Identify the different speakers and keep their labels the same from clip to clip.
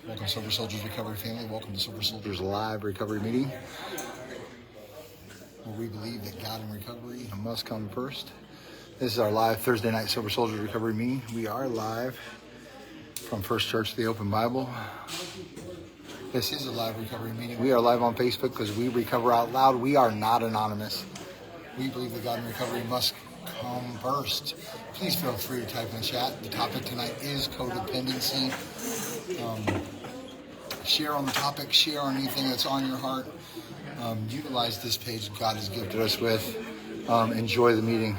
Speaker 1: Welcome, Silver Soldiers Recovery family. Welcome to Silver Soldiers Live Recovery Meeting, where we believe that God and recovery must come first. This is our live Thursday night Silver Soldiers Recovery Meeting. We are live from First Church of the Open Bible. This is a live recovery meeting. We are live on Facebook because we recover out loud. We are not anonymous. We believe that God and recovery must come first. Please feel free to type in the chat. The topic tonight is codependency. Share on the topic, share on anything that's on your heart. Utilize this page God has gifted us with. Enjoy the meeting.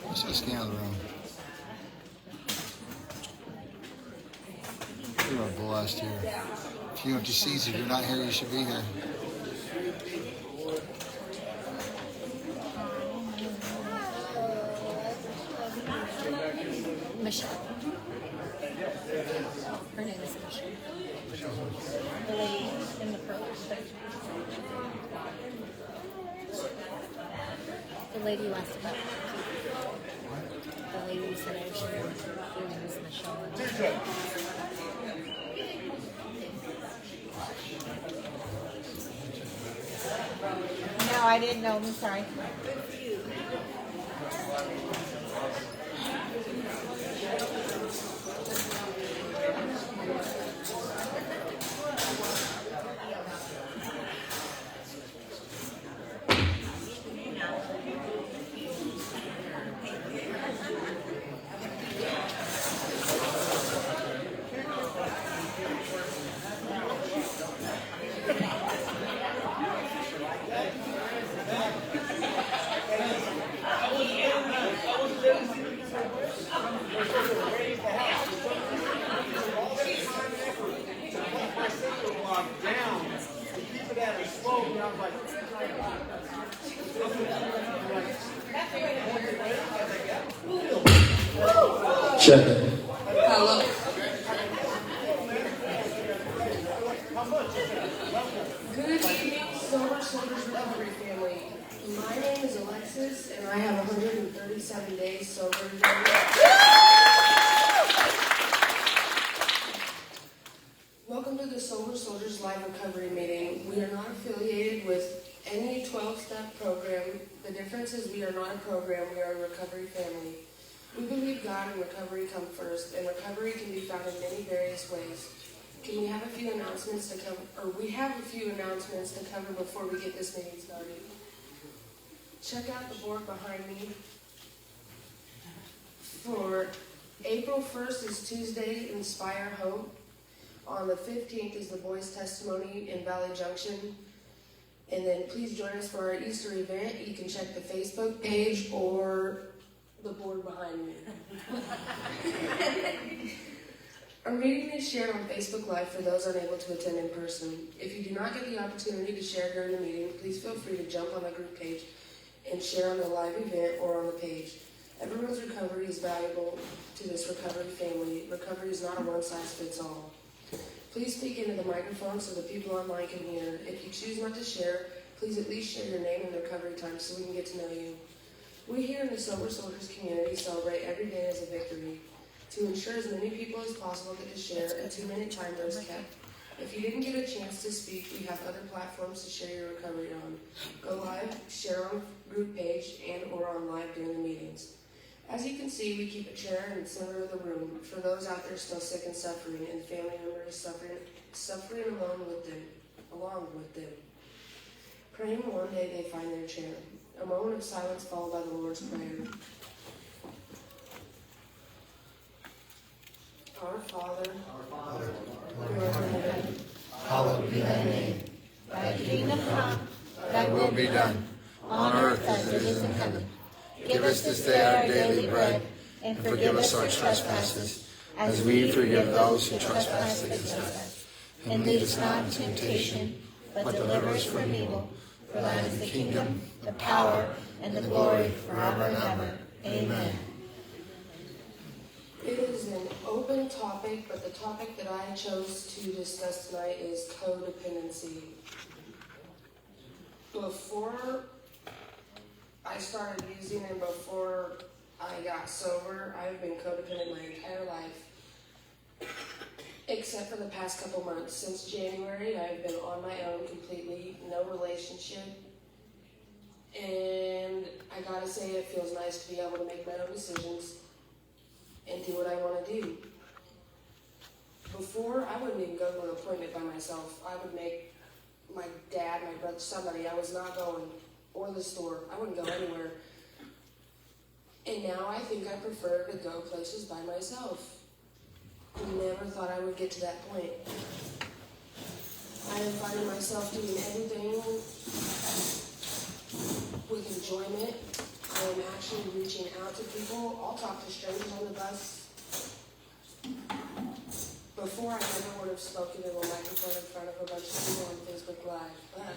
Speaker 1: Let's just scan the room. You are blessed here. A few empty seats. If you're not here, you should be here.
Speaker 2: Michelle. Her name is Michelle. The lady in the purple. The lady you asked about. The lady said her name is Michelle. No, I didn't know. I'm sorry.
Speaker 3: Check.
Speaker 4: Hello. Good evening, Soldierz Recovery family. My name is Alexis, and I have 137 days sober today. Welcome to the Silver Soldiers Live Recovery Meeting. We are not affiliated with any 12-step program. The difference is we are not a program, we are a recovery family. We believe God and recovery come first, and recovery can be found in many various ways. Can we have a few announcements to cover, we have a few announcements to cover before we get this meeting started. Check out the board behind me. For April 1st is Tuesday, Inspire Hope. On the 15th is the Boys' Testimony in Valley Junction. And then please join us for our Easter event. You can check the Facebook page or the board behind me. Our meeting is shared on Facebook Live for those unable to attend in person. If you do not get the opportunity to share during the meeting, please feel free to jump on the group page and share on the live event or on the page. Everyone's recovery is valuable to this recovery family. Recovery is not a one-size-fits-all. Please speak into the microphone so the people online can hear. If you choose not to share, please at least share your name and recovery time so we can get to know you. We here in the Silver Soldiers community celebrate every day as a victory. To ensure as many people as possible get to share, a 2-minute timer is kept. If you didn't get a chance to speak, we have other platforms to share your recovery on. Go live, share on group page, and or on live during the meetings. As you can see, we keep a chair in the center of the room for those out there still sick and suffering, and family members suffering along with them. Praying one day they find their chair. A moment of silence followed by the Lord's Prayer. Our Father, who art in heaven,
Speaker 1: Hallowed be thy name.
Speaker 2: Thy kingdom come,
Speaker 1: Thy will be done, on earth as it is in heaven. Give us this day our daily bread, and forgive us our trespasses, as we forgive those who trespass against us. And lead us not into temptation, but deliver us from evil. For thine is the kingdom, the power, and the glory forever and ever. Amen.
Speaker 4: it is an open topic, but the topic that I chose to discuss tonight is codependency. Before I started using and before I got sober, I've been codependent my entire life. except for the past couple months. Since January, I've been on my own completely, no relationship. And I gotta say, it feels nice to be able to make my own decisions and do what I want to do. Before, I wouldn't even go to an appointment by myself. I would make my dad, my brother, somebody. I was not going, or the store. I wouldn't go anywhere. And now I think I prefer to go places by myself. Never thought I would get to that point. I am finding myself doing everything with enjoyment. I am actually reaching out to people. I'll talk to strangers on the bus. Before, I never would have spoken in a microphone in front of a bunch of people on Facebook Live, but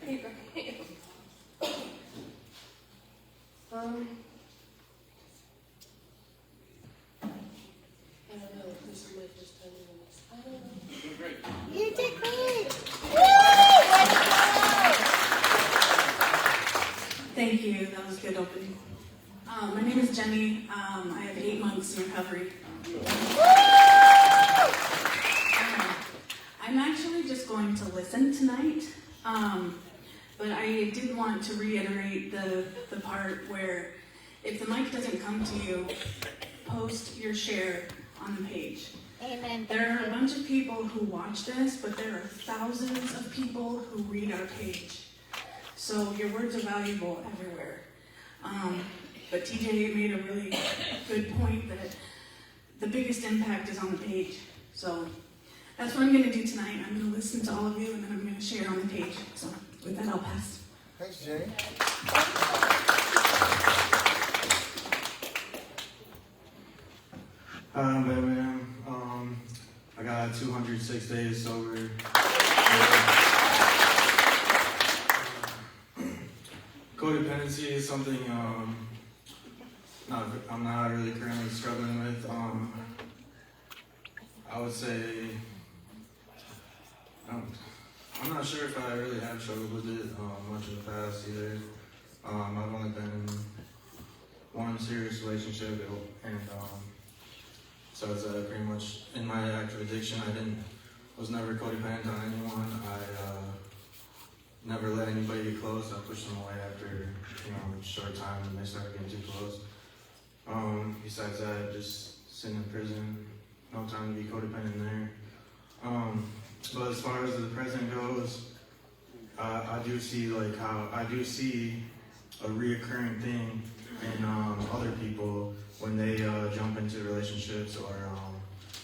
Speaker 4: here I am. I don't know, this is my first time doing this. I don't know.
Speaker 3: You're doing great.
Speaker 2: You did great.
Speaker 5: Thank you. That was a good opening. My name is Jenny. I have 8 months in recovery. I'm actually just going to listen tonight, but I did want to reiterate the part where if the mic doesn't come to you, post your share on the page.
Speaker 2: Amen.
Speaker 5: There are a bunch of people who watch this, but there are thousands of people who read our page. So your words are valuable everywhere. But TJ made a really good point that the biggest impact is on the page. So that's what I'm going to do tonight. I'm going to listen to all of you, and then I'm going to share on the page. So with that, I'll pass.
Speaker 1: Thanks, Jenny.
Speaker 6: Hi, I'm Batman. I got 206 days sober. Codependency is something I'm not really currently struggling with. I would say I'm not sure if I really have struggled with it much in the past either. I've only been in one serious relationship, and so it's pretty much in my active addiction. Was never codependent on anyone. I never let anybody get close. I pushed them away after a short time when they started getting too close. Besides that, just sitting in prison, no time to be codependent there. But as far as the present goes, I do see a reoccurring thing in other people when they jump into relationships or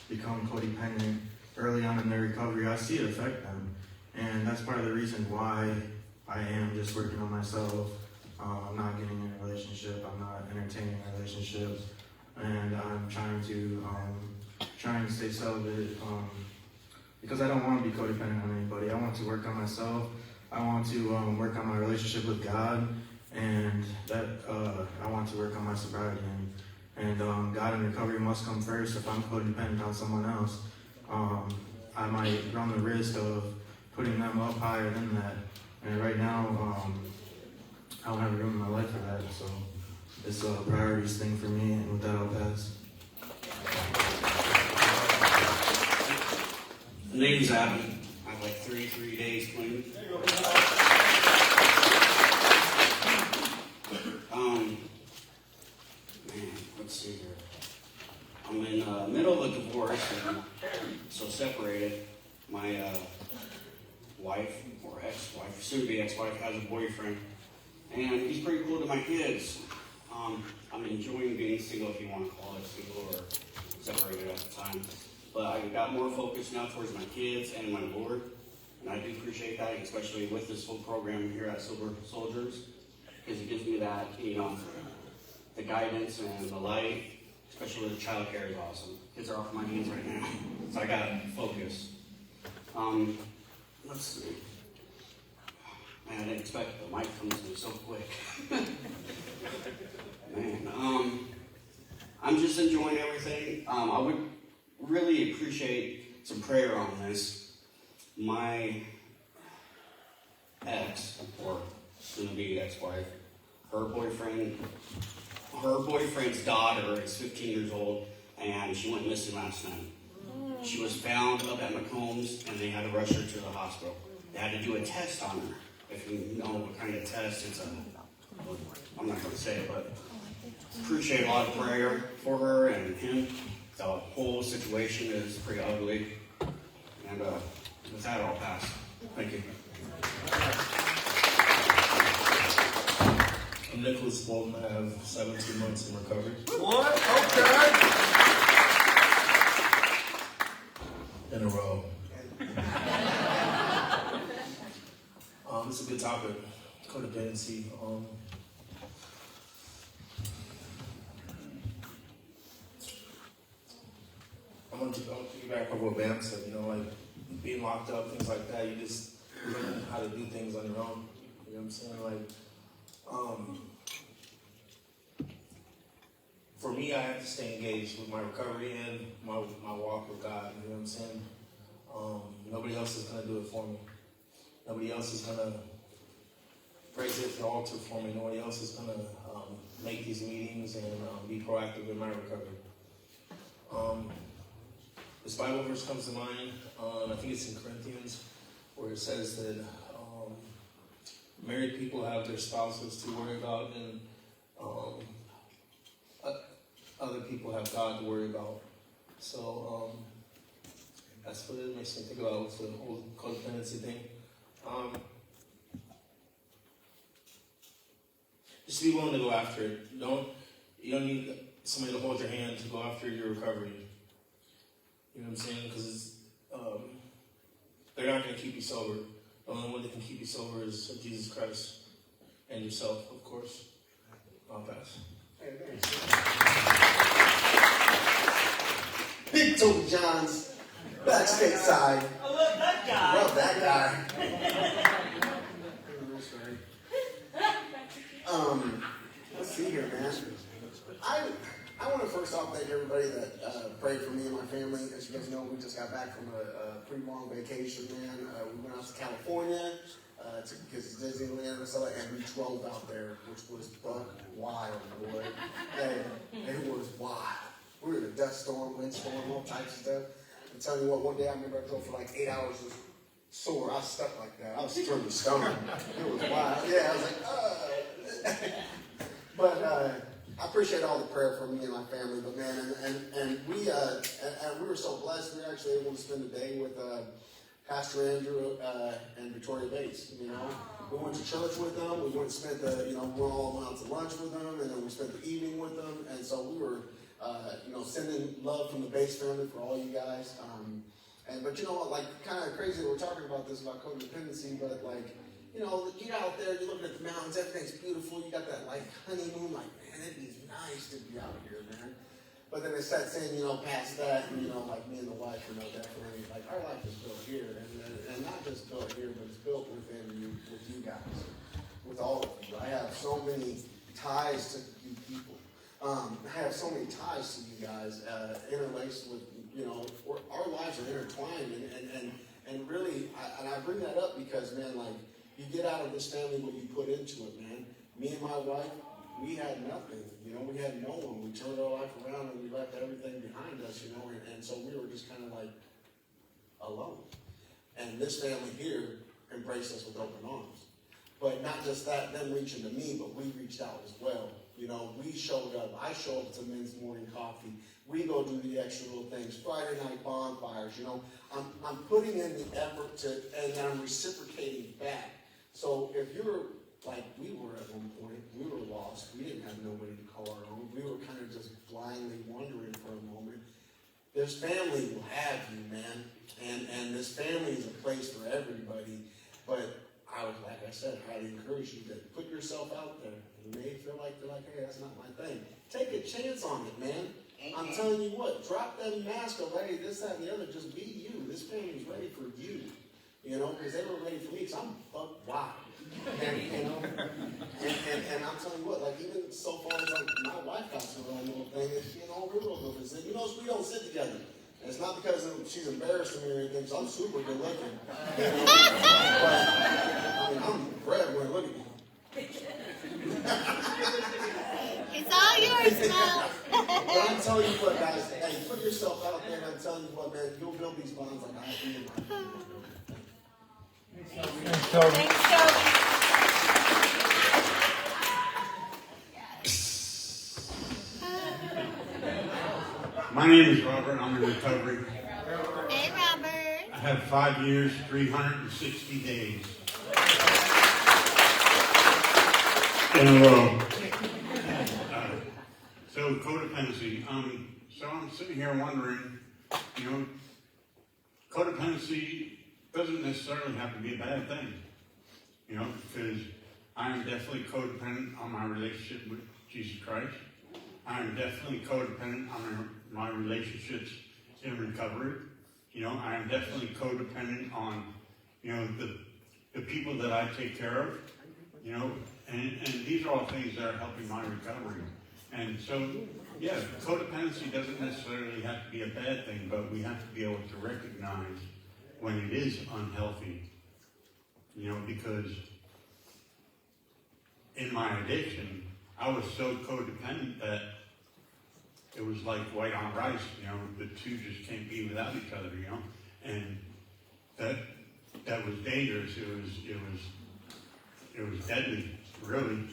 Speaker 6: become codependent early on in their recovery. I see it affect them, and that's part of the reason why I am just working on myself. I'm not getting in a relationship. I'm not entertaining a relationship, and I'm trying to stay celibate because I don't want to be codependent on anybody. I want to work on myself. I want to work on my relationship with God, and that I want to work on my sobriety. And God and recovery must come first. If I'm codependent on someone else, I might run the risk of putting them up higher than that. And right now, I don't have room in my life for that. So it's a priorities thing for me, and with that, I'll pass.
Speaker 3: The name's Abby. I have like 33 days clean. Let's see here. I'm in the middle of a divorce, and so separated. My wife, or ex-wife, soon-to-be ex-wife, has a boyfriend, and he's pretty cool to my kids. I'm enjoying being single, if you want to call it single, or separated at the time. But I got more focus now towards my kids and my Lord, and I do appreciate that, especially with this whole program here at Soldierz, because it gives me that, the guidance and the light, especially with child care is awesome. Kids are off my hands right now, so I gotta focus. Let's see. Man, I didn't expect the mic comes to me so quick. Man, I'm just enjoying everything. I would really appreciate some prayer on this. My ex, or soon-to-be ex-wife, her boyfriend's daughter is 15 years old, and she went missing last night. She was found up at McCombs, and they had to rush her to the hospital. They had to do a test on her. If you know what kind of test, I'm not going to say it, but appreciate a lot of prayer for her and him. The whole situation is pretty ugly. And with that, I'll pass. Thank you.
Speaker 7: I'm Nicholas Bolton. I have 17 months in recovery.
Speaker 1: What? Okay.
Speaker 7: In a row. It's a good topic. Codependency. I'm gonna piggyback on what Bam said. You know, like being locked up, things like that. You just learn how to do things on your own. You know what I'm saying? Like, for me, I have to stay engaged with my recovery and my walk with God. You know what I'm saying? Nobody else is gonna do it for me. Nobody else is gonna praise it at the altar for me. Nobody else is gonna make these meetings and be proactive in my recovery. This Bible verse comes to mind. I think it's in Corinthians, where it says that married people have their spouses to worry about, and other people have God to worry about. So that's what it makes me think about with the whole codependency thing. Just be willing to go after it. You don't need somebody to hold your hand to go after your recovery. You know what I'm saying? Because they're not going to keep you sober. The only one that can keep you sober is Jesus Christ and yourself, of course. I'll pass.
Speaker 8: Big Toby Johns, backstage side.
Speaker 9: I love that guy.
Speaker 8: Love that guy. Let's see here, man. I want to first off thank everybody that prayed for me and my family. As you guys know, we just got back from a pretty long vacation, man. We went out to California because it's Disneyland and stuff, and we drove out there, which was buck wild, boy. Hey, it was wild. We were in a dust storm, windstorm, all types of stuff. I'm telling you what, one day I remember I drove for like 8 hours, just sore. I was stuck like that. I was turned to stone. It was wild. Yeah, I was like, But I appreciate all the prayer from me and my family. But man, and we were so blessed. We were actually able to spend a day with Pastor Andrew and Victoria Bates. You know, we went to church with them. We went and spent we all went out to lunch with them, and then we spent the evening with them. And so we were, sending love from the Bates family for all you guys. But like kind of crazy that we're talking about this about codependency, but like. You get out there, you're looking at the mountains, everything's beautiful, you got that like honeymoon, like, man, it'd be nice to be out here, man. But then it sets in, past that, and like me and the wife, definitely, like our life is built here, and not just built here, but it's built within you, with you guys, with all of you. I have so many ties to you people. I have so many ties to you guys, interlaced with, our lives are intertwined, and really, I bring that up because, man, like, you get out of this family what you put into it, man. Me and my wife, we had nothing. We had no one. We turned our life around and we left everything behind us, and so we were just kind of like alone. And this family here embraced us with open arms. But not just that, them reaching to me, but we reached out as well. We showed up. I showed up to men's morning coffee. We go do the extra little things. Friday night bonfires. I'm putting in the effort and I'm reciprocating back. So if you're like we were at one point, we were lost. We didn't have nobody to call our own. We were kind of just blindly wandering for a moment. This family will have you, man. And this family is a place for everybody. But I would, like I said, highly encourage you to put yourself out there. You may feel like you're like, hey, that's not my thing. Take a chance on it, man. I'm telling you what, drop that mask of, hey, this, that, and the other. Just be you. This family's ready for you. Because they were ready for me, because I'm fucked wild. And I'm telling you what, like, even so far as, like, my wife got to her own little thing, we're real good. We don't sit together. And it's not because she's embarrassed of me or anything, because I'm super good looking. But, I'm Brad, when look at me.
Speaker 2: It's all yours, Mo.
Speaker 8: But I'm tell you what, guys, hey, put yourself out there, and I'm telling you what, man, you'll build these bonds like I have in my life.
Speaker 1: Thanks, Toby.
Speaker 2: Thanks, Toby.
Speaker 9: My name is Robert. I'm in recovery.
Speaker 2: Hey, Robert.
Speaker 9: I have 5 years, 360 days in a row. So codependency. So I'm sitting here wondering, codependency doesn't necessarily have to be a bad thing, because I am definitely codependent on my relationship with Jesus Christ. I am definitely codependent on my relationships in recovery. I am definitely codependent on, the people that I take care of, and these are all things that are helping my recovery. And so, yeah, codependency doesn't necessarily have to be a bad thing, but we have to be able to recognize when it is unhealthy, because in my addiction, I was so codependent that it was like white on rice, the two just can't be without each other, and that was dangerous. It was deadly, really.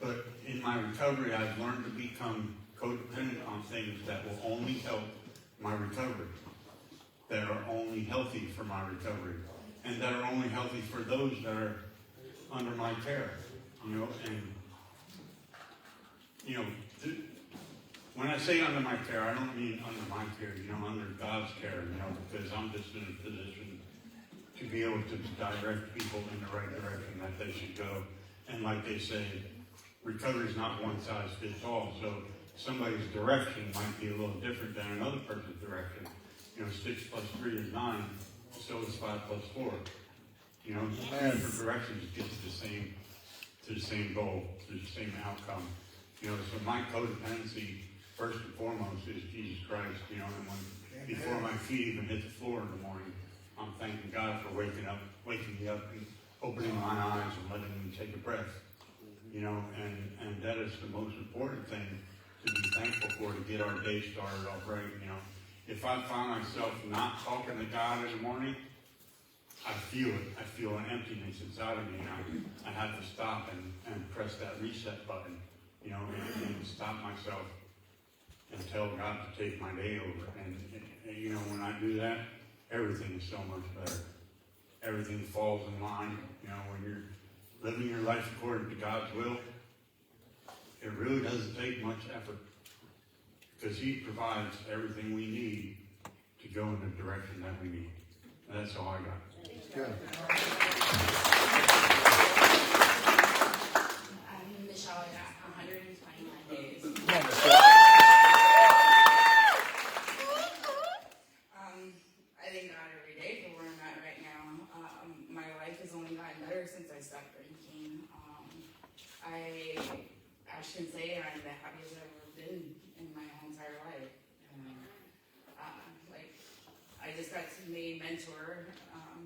Speaker 9: But in my recovery, I've learned to become codependent on things that will only help my recovery, that are only healthy for my recovery, and that are only healthy for those that are under my care, when I say under my care, I don't mean under my care, under God's care, because I'm just in a position to be able to direct people in the right direction that they should go. And like they say, recovery is not one size fits all. So somebody's direction might be a little different than another person's direction. 6 plus 3 is 9, so is 5 plus 4. Different directions get to the same goal, to the same outcome. So my codependency, first and foremost, is Jesus Christ. And when before my feet even hit the floor in the morning, I'm thanking God for waking me up and opening my eyes and letting me take a breath. And that is the most important thing to be thankful for, to get our day started off right. If I find myself not talking to God in the morning, I feel it. I feel an emptiness inside of me, and I have to stop and press that reset button, and stop myself and tell God to take my day over. And when I do that, everything is so much better. Everything falls in line. When you're living your life according to God's will, it really doesn't take much effort, because He provides everything we need to go in the direction that we need. And that's all I got.
Speaker 1: Good.
Speaker 10: I'm Michelle. I got 129 days.
Speaker 1: Come on, Michelle.
Speaker 10: I thank God every day for where I'm at right now. My life has only gotten better since I stopped drinking. I can say I'm the happiest I've ever been in my whole entire life. I just got to be a mentor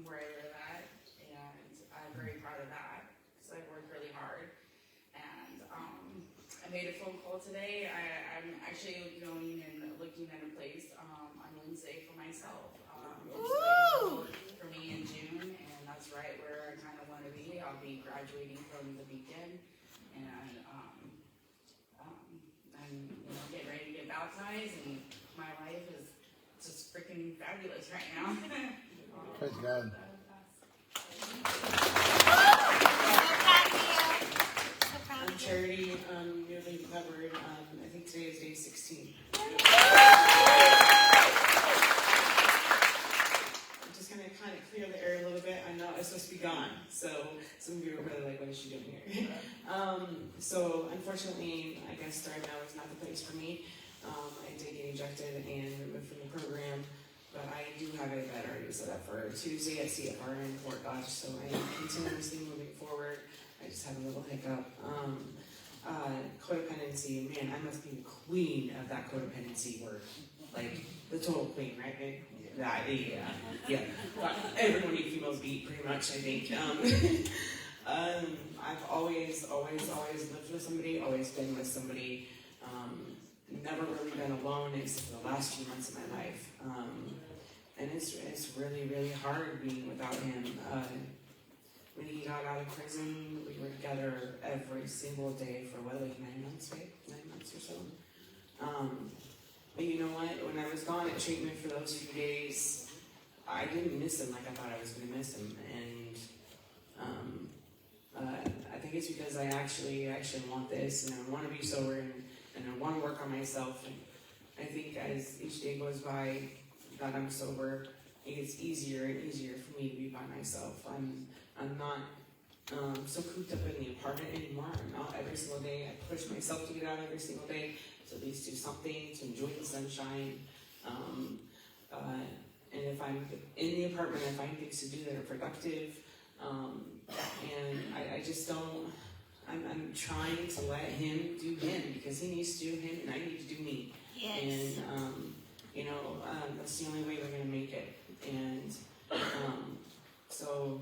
Speaker 10: where I live at, and I'm very proud of that because I've worked really hard. And I made a phone call today. I'm actually going and looking at a place on Wednesday for myself. For me in June, and that's right where I kind of want to be. I'll be graduating from the Beacon, and I'm getting ready to get baptized, and my life is just freaking fabulous right now.
Speaker 1: Praise God.
Speaker 11: I'm Charity. I'm newly recovered. I think today is day 16. I'm just going to kind of clear the air a little bit. I know I'm supposed to be gone, so some of you are probably like, what is she doing here? So unfortunately, I guess right now is not the place for me. I did get ejected and removed from the program, but I do have a bed already set up for Tuesday at CFR in Fort Dodge, so I am continuously moving forward. I just had a little hiccup. Codependency, man, I must be the queen of that codependency word. Like, the total queen, right, babe? Yeah. Everyone you females beat, pretty much, I think. I've always lived with somebody, always been with somebody. never really been alone except for the last few months of my life. And it's really, really hard being without him. When he got out of prison, we were together every single day for like 9 months, right? 9 months or so. But you know what? When I was gone at treatment for those few days, I didn't miss him like I thought I was going to miss him. And I think it's because I actually want this, and I want to be sober, and I want to work on myself. And I think as each day goes by that I'm sober, it gets easier and easier for me to be by myself. I'm not so cooped up in the apartment anymore. I'm out every single day. I push myself to get out every single day to at least do something, to enjoy the sunshine. And if I'm in the apartment, I find things to do that are productive. And I just don't, I'm trying to let him do him, because he needs to do him and I need to do me.
Speaker 2: Yes.
Speaker 11: And, that's the only way we're going to make it. And so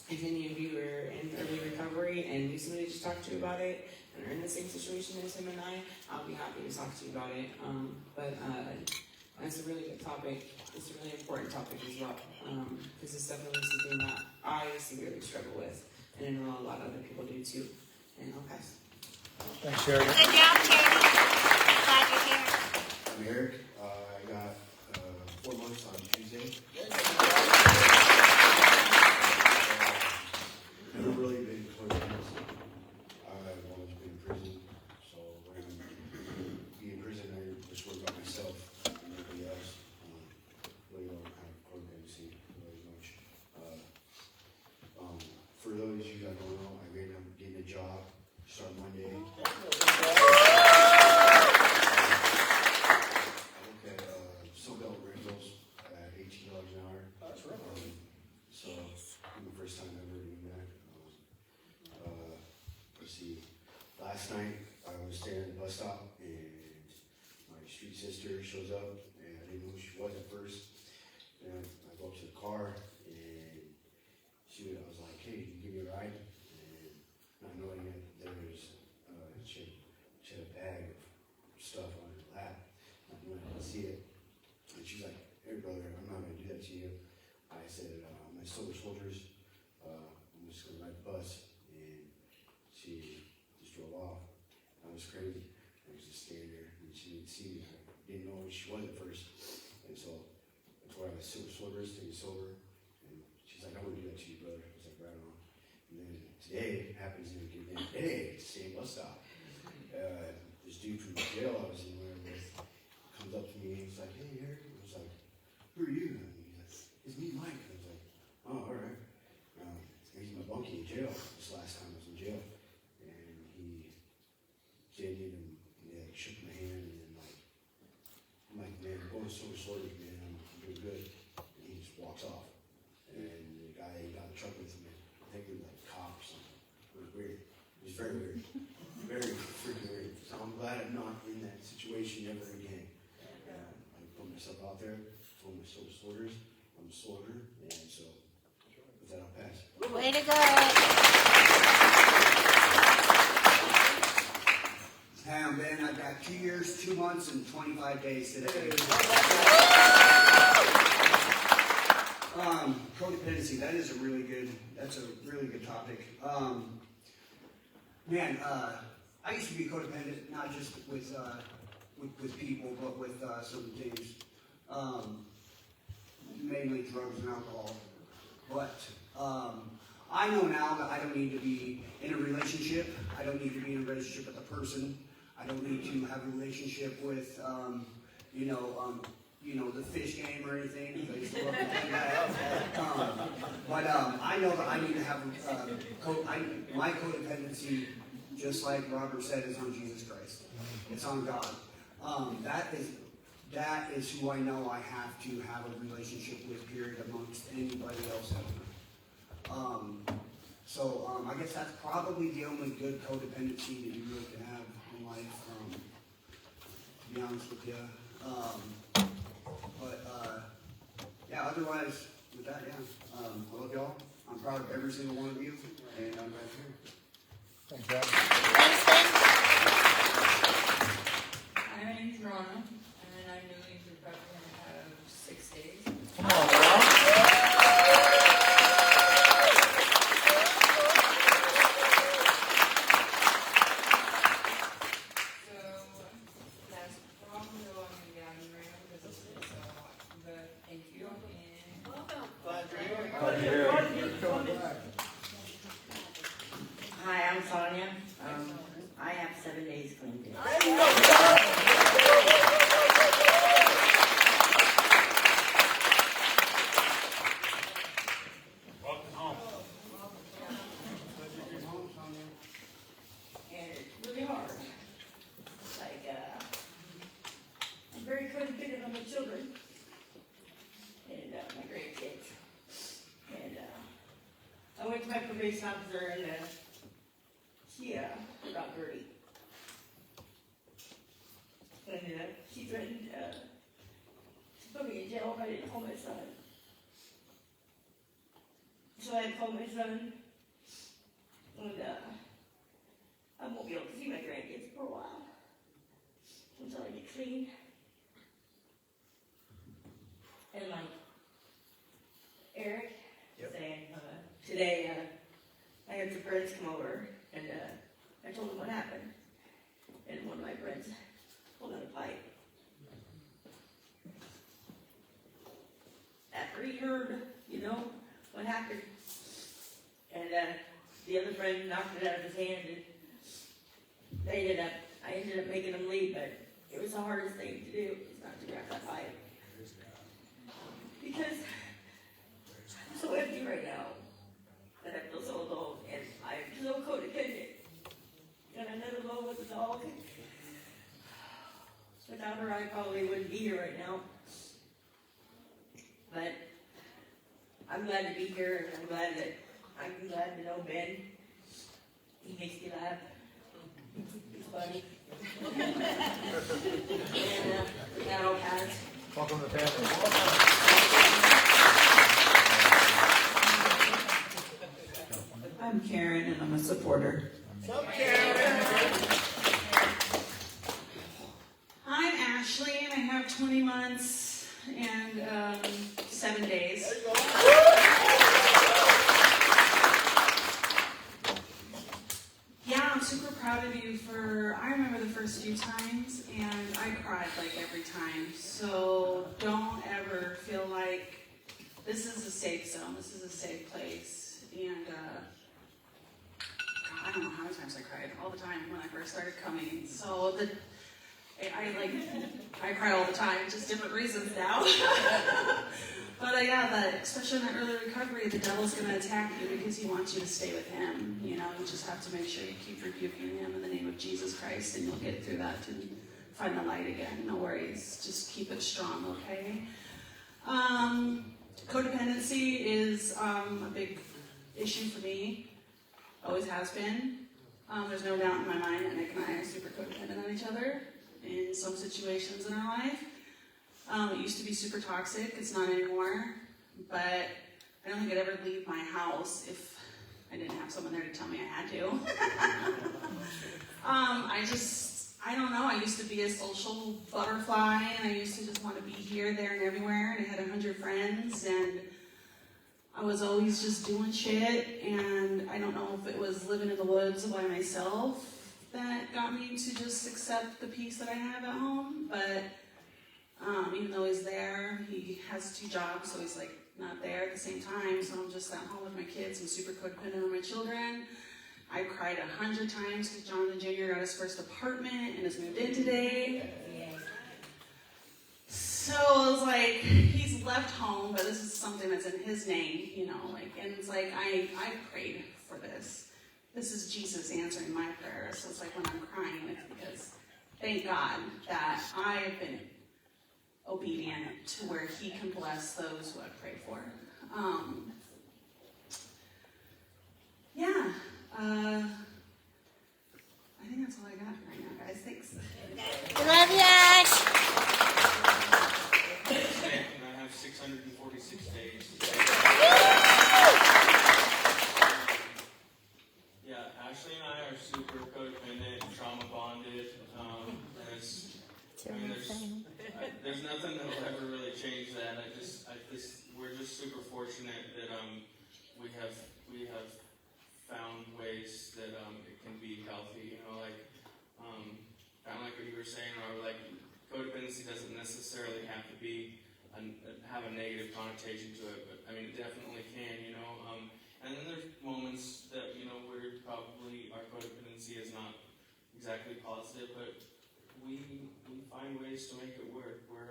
Speaker 11: if any of you are in early recovery and need somebody to talk to about it, and are in the same situation as him and I'll be happy to talk to you about it. But that's a really good topic. It's a really important topic as well, because it's definitely something that I severely struggle with, and I know a lot of other people do too. And I'll pass.
Speaker 1: Thanks, Sherry.
Speaker 2: Good job, Terry. Glad you're here.
Speaker 12: I'm Eric. I got 4 months on Tuesday. Never really been codependent. I've always been in prison, so when I be in prison, I just worry about myself and nobody else. Really don't have codependency very much. For those of you that don't know, I ended up getting a job, start Monday. Soldierz rentals at $18 an hour. That's right. So my first time ever doing that. Let's see. Last night I was standing at the bus stop and my street sister shows up, and I didn't know who she was at first. And I go up to the car and I was like, "Hey, can you give me a ride?" And not knowing that there was she had a bag of stuff on her lap. Not knowing I didn't see it. And she's like, "Hey brother, I'm not gonna do that to you." I said, "My Soldierz, I'm just gonna ride the bus." And she just drove off. That was crazy. I was just standing there and she didn't see me. I didn't know who she was at first. And so I told her I was Soldierz, to get sober. And she's like, "I wouldn't do that to you, brother." I was like, "Right on." And then today happens to get in today, same bus stop. This dude from the jail I was in there with comes up to me and he's like, "Hey, Eric." I was like, "Who are you?" And he's like, "It's me, Mike." I was like, "Oh, all right." He's my bunkie in jail. This last time I was in jail. And he did it and shook my hand and then I'm like, "Man, I'm going to Soldierz, man. I'm doing good." And he just walks off. And the guy got in the truck with him. I think he was like a cop or something. It was weird. It was very weird. Very freaking weird. So I'm glad I'm not in that situation ever again. I put myself out there, told my Soldierz, I'm a soldier, and so with that I'll pass.
Speaker 2: Way to go.
Speaker 13: Hi, I'm Ben. I've got 2 years, 2 months, and 25 days today. Codependency, that's a really good topic. I used to be codependent, not just with people, but with certain things, mainly drugs and alcohol. But I know now that I don't need to be in a relationship. I don't need to be in a relationship with a person. I don't need to have a relationship with, the fish game or anything. I used to love to do that. But I know that I need to have my codependency, just like Robert said, is on Jesus Christ. It's on God. That is who I know I have to have a relationship with, period, amongst anybody else ever. I guess that's probably the only good codependency that you really can have in life, to be honest with you. Otherwise, with that, I love y'all. I'm proud of every single one of you, and I'm right here.
Speaker 1: Thanks, Brad.
Speaker 2: Thanks, Ben.
Speaker 5: I'm
Speaker 14: marijuana, and I knew he was probably going to have 6 days.
Speaker 1: Come on, girl.
Speaker 10: So that's probably all I'm going to be having right now because of this. So, but thank you and welcome.
Speaker 1: Glad to hear it.
Speaker 15: Hi, I'm Sonia. I have 7 days clean today.
Speaker 9: Welcome home.
Speaker 15: And it's really hard. Like, I'm very codependent on my children and my grandkids. And I went to my probation officer and she got dirty. And she threatened to put me in jail if I didn't call my son. So I had called my son, and I won't be able to see my grandkids for a while until I get clean. And like Eric saying, today I had some friends come over, and I told them what happened, and one of my friends pulled out a pipe. After he heard, what happened, and the other friend knocked it out of his hand, and I ended up making him leave, but it was the hardest thing to do, was not to grab that pipe. Because I'm so empty right now, that I feel so alone, and I'm so codependent, and I never alone with a dog. Without her, I probably wouldn't be here right now. But I'm glad to be here, and I'm glad to know Ben. He makes me laugh. He's funny. And now I'll pass.
Speaker 1: Welcome to the family.
Speaker 11: I'm Karen, and I'm a supporter. I'm Ashley, and I have 20 months and 7 days. Yeah, I'm super proud of you I remember the first few times, and I cried like every time. So don't ever feel like this is a safe zone, this is a safe place. And I don't know how many times I cried, all the time when I first started coming. So I cry all the time, just different reasons now. But especially in that early recovery, the devil's going to attack you because he wants you to stay with him. You just have to make sure you keep rebuking him in the name of Jesus Christ, and you'll get through that and find the light again. No worries, just keep it strong, okay? Codependency is a big issue for me. Always has been. There's no doubt in my mind that Nick and I are super codependent on each other in some situations in our life. It used to be super toxic. It's not anymore. But I don't think I'd ever leave my house if I didn't have someone there to tell me I had to. I don't know. I used to be a social butterfly, and I used to just want to be here, there, and everywhere. And I had 100 friends, and I was always just doing shit. And I don't know if it was living in the woods by myself that got me to just accept the peace that I have at home. But even though he's there, he has 2 jobs, so he's not there at the same time. So I'm just at home with my kids. I'm super codependent on my children. I cried 100 times because Jonathan Jr. got his first apartment and has moved in today. So I was like, he's left home, but this is something that's in his name, and it's like, I prayed for this. This is Jesus answering my prayers. So it's like when I'm crying, it's because thank God that I've been obedient to where he can bless those who I pray for. I think that's all I got right now, guys. Thanks.
Speaker 2: Love ya!
Speaker 16: And I have 646 days. Yeah, Ashley and I are super codependent, trauma bonded. There's fortunate that we have found ways that it can be healthy. You know, like kind of like what you were saying, or like codependency doesn't necessarily have to be have a negative connotation to it, but I mean it definitely can. You know, and then there's moments that where probably our codependency is not exactly positive, but we find ways to make it work. Where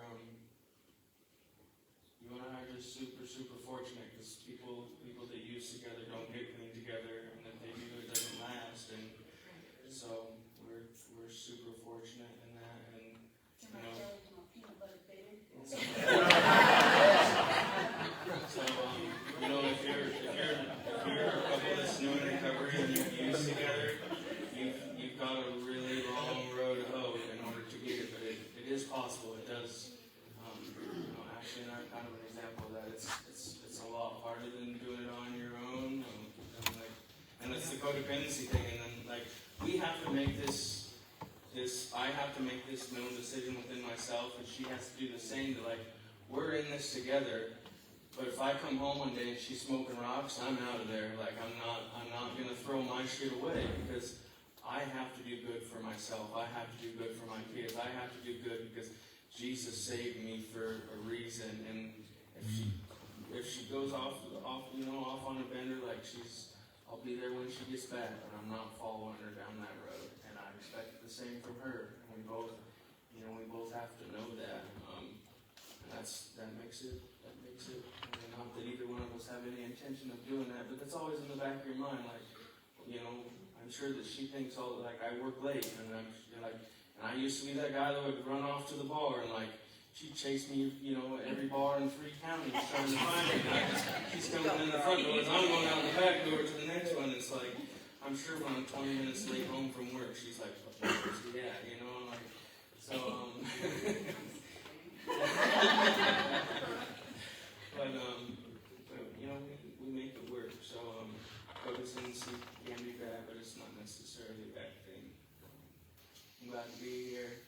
Speaker 16: you and I are just super fortunate because people that use together don't get clean together, and if they do, it doesn't last. And so we're super fortunate in that. And so if you're a couple that's new in recovery and you use together, you've got a really long road to hoe in order to get it. But it is possible. It does. Actually, I'm kind of an example of that. It's a lot harder than doing it on your own. And it's the codependency thing. And then we have to make this. I have to make this mental decision within myself, and she has to do the same. We're in this together. But if I come home one day and she's smoking rocks, I'm out of there. I'm not gonna throw my shit away because I have to do good for myself. I have to do good for my kids. I have to do good because Jesus saved me for a reason. And if she goes off on a bender, I'll be there when she gets back, but I'm not following her down that road. And I expect the same from her. And we both have to know that. And that makes it. Not that either one of us have any intention of doing that, but that's always in the back of your mind. I'm sure that she thinks I work late, and I used to be that guy that would run off to the bar and she'd chase me, every bar in 3 counties trying to find me. She's coming in the front door, and I'm going out the back door to the next one. It's I'm sure when I'm 20 minutes late home from work, she's like, "Where's he at?" But we make it work. So codependency can be bad, but it's not necessarily a bad thing. I'm glad to be here.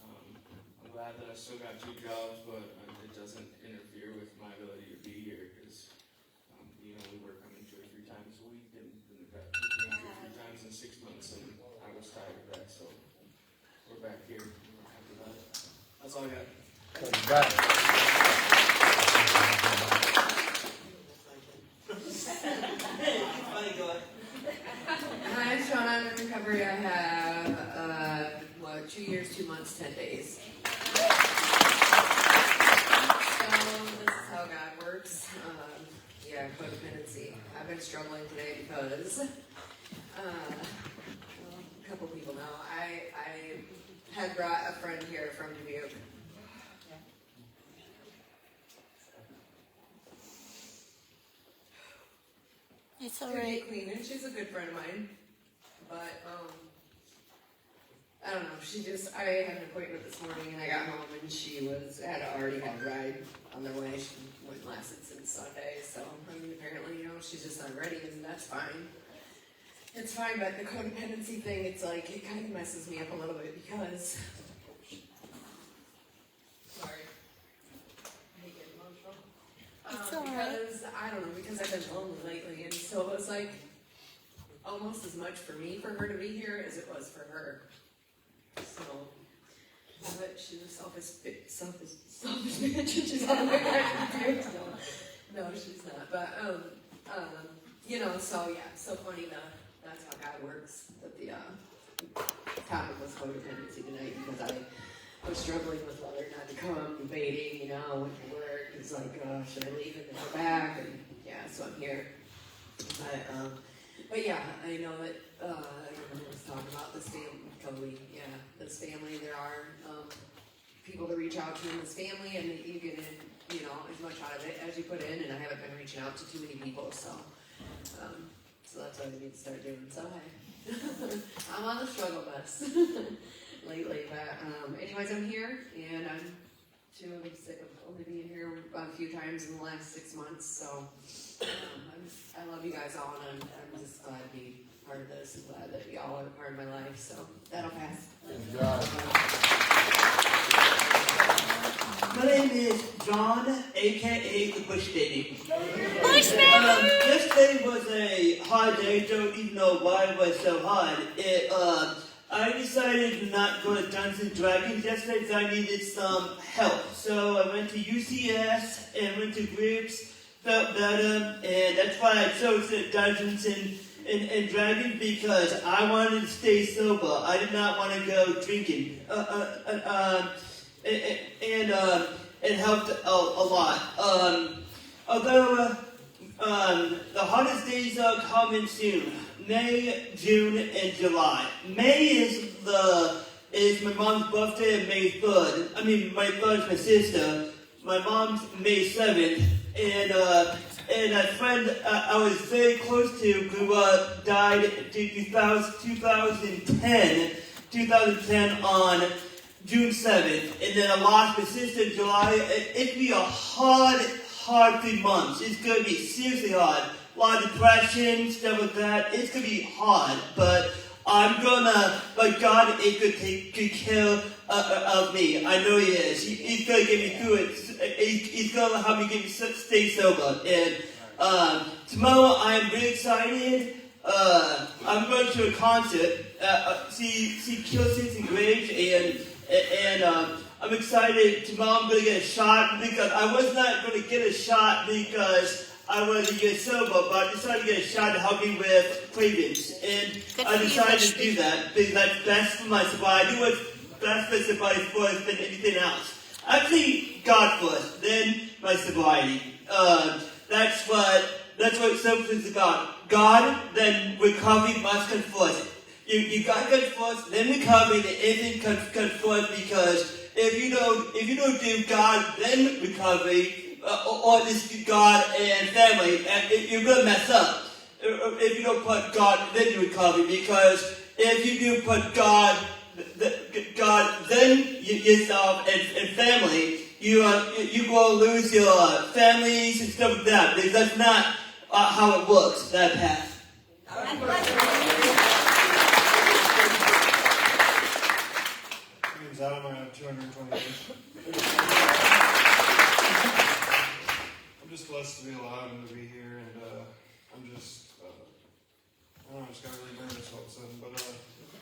Speaker 16: I'm glad that I still got 2 jobs, but it doesn't interfere with my ability to be here because we work 2 or 3 times a week, and we got 2 or 3 times in 6 months, and I was tired of that. So we're back here. We're happy about it. That's all I got.
Speaker 4: Hi, I'm Sean. I'm in recovery. I have 2 years, 2 months, 10 days. So this is how God works. Codependency. I've been struggling today because a couple people know I had brought a friend here from Dubuque.
Speaker 2: It's alright.
Speaker 4: Clean, and she's a good friend of mine. But I don't know. I had an appointment this morning, and I got home, and she had already had a ride on their way. She wouldn't lasted since Sunday, so apparently, she's just not ready, and that's fine. It's fine, but the codependency thing, it kind of messes me up a little bit because. Sorry. I get emotional.
Speaker 2: It's alright.
Speaker 4: Because I don't know, because I've been lonely lately, and so it was almost as much for me for her to be here as it was for her. So, but she's a selfish bitch, and she's on the way back to you. No, she's not. But so funny that's how God works. That the topic was codependency tonight because I was struggling with whether or not to come, debating, went to work. It's should I leave and then go back? And so I'm here. But I know that everyone was talking about this family, Cody. This family. There are people to reach out to in this family, and you get as much out of it as you put in. And I haven't been reaching out to too many people, so that's what I need to start doing. So I'm on the struggle bus lately. But anyways, I'm here, and I'm too sick of only being here a few times in the last 6 months. So I love you guys all, and I'm just glad to be part of this, and glad that y'all are part of my life. So that'll pass.
Speaker 1: Thank God.
Speaker 17: My name is John, aka the Bush Baby.
Speaker 2: Bushman!
Speaker 17: Yesterday was a hard day. Don't even know why it was so hard. I decided to not go to Dungeons and Dragons yesterday because I needed some help. So I went to UCS and went to groups, felt better, and that's why I chose Dungeons and Dragons, because I wanted to stay sober. I did not want to go drinking. It helped a lot. Although the hottest days are coming soon. May, June, and July. May is my mom's birthday, and May 3rd. I mean, my 3rd is my sister. My mom's May 7th, and a friend I was very close to grew up, died in 2010 on June 7th, and then I lost my sister in July. It'd be a hard 3 months. It's going to be seriously hard. A lot of depression, stuff like that. It's going to be hard, but I'm gonna, like, God is going to take good care of me. I know He is. He's going to get me through it. He's going to help me stay sober. And tomorrow I'm really excited. I'm going to a concert, see Killsons and Graves, and I'm excited. Tomorrow I'm going to get a shot, because I was not going to get a shot because I wanted to get sober, but I decided to get a shot to help me with cravings. And I decided to do that because that's best for my sobriety. I do what's best for sobriety first than anything else. Actually, God first, then my sobriety. That's what sober is about. God, then recovery must come first. You got to come first, then recovery, then anything comes first, because if you don't do God, then recovery, or this God and family, you're going to mess up. If you don't put God, then you recovery, because if you do put God, then yourself and family, you will lose your families and stuff like that, because that's not how it works, that path.
Speaker 6: My name's Adam, I have 220 years. I'm just blessed to be alive and to be here, and I'm just, I don't know, I just got really nervous all of a sudden, but